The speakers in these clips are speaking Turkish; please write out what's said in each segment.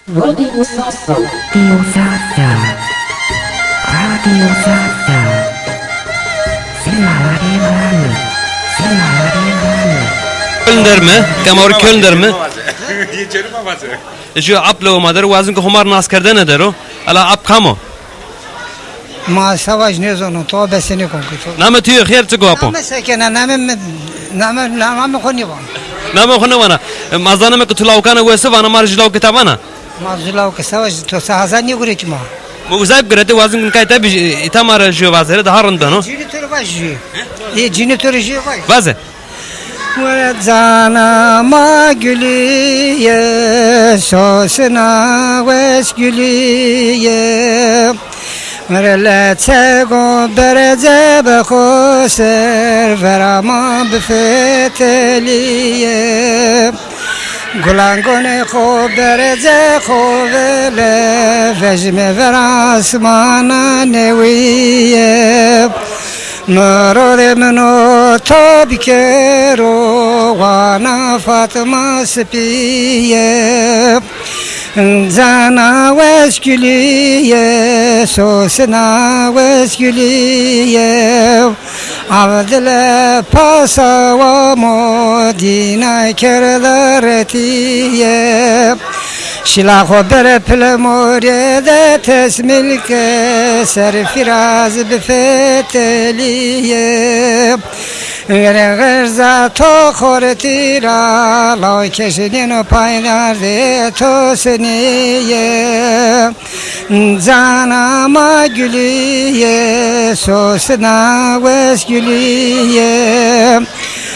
Radio Sasa. Radio Sasa. Radio Sasa. Kölnder mi? Kamar Kölnder mi? Geçerim babası. Şu aplo madır vazın ki homar naskerde ne der o? Ala ap kamo. Ma savaş ne zonu to besini konkuto. Nama tüyo kher çıkı apom. Ama sekene namı konu var. Nama konu bana. Mazdanı mı kutu lavkana vesi vana marjı kitabana. Mazulav ke savaş to sahazan ne gure ki ma. Bu uzayıp görete vazın ki kayta bir itamara şu vazere daha rında no. Jinitör var ji. Jinitör ji var. Vaze. Ve zanama gülüye sosuna ves gülüye. Merle çego berece bekoser verama befeteliye. Gulangone ko berece ko vele vejme verasmana neviye. Nurode meno tabikero wana Fatma spiye. Zana vesküliye sosna vesküliye. Avdile pasava modina kerlaretiye. Şilakho bere plemorede tesmilke serfiraz bifeteliye. Gerza to khoretira la keşinin paylar de to seniye. Zanama gülüye sosna ves gülüye.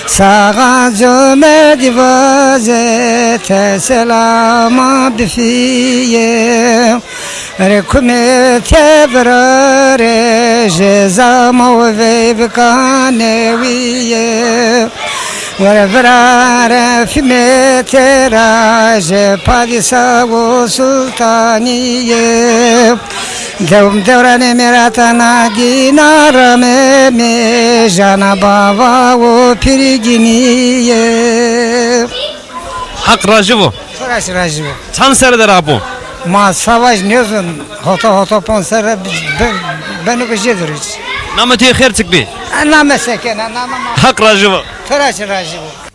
Sağa cömerdi vazete selama bifiye. Rekume tevrare jezama ve bikaneviye. Vrare fime teraje padişahı sultaniye. Devrane meratana ginarame me jana baba o piriginiye. Hak rajı bu. Sırası racı bu. Çan serder apo. Ma savaş ne olsun? Hota ponsere beni kuşediriz. Nama tüyo kher çık bir. Anlama sekene, anlama. Hak rajı bu. Sırası racı bu.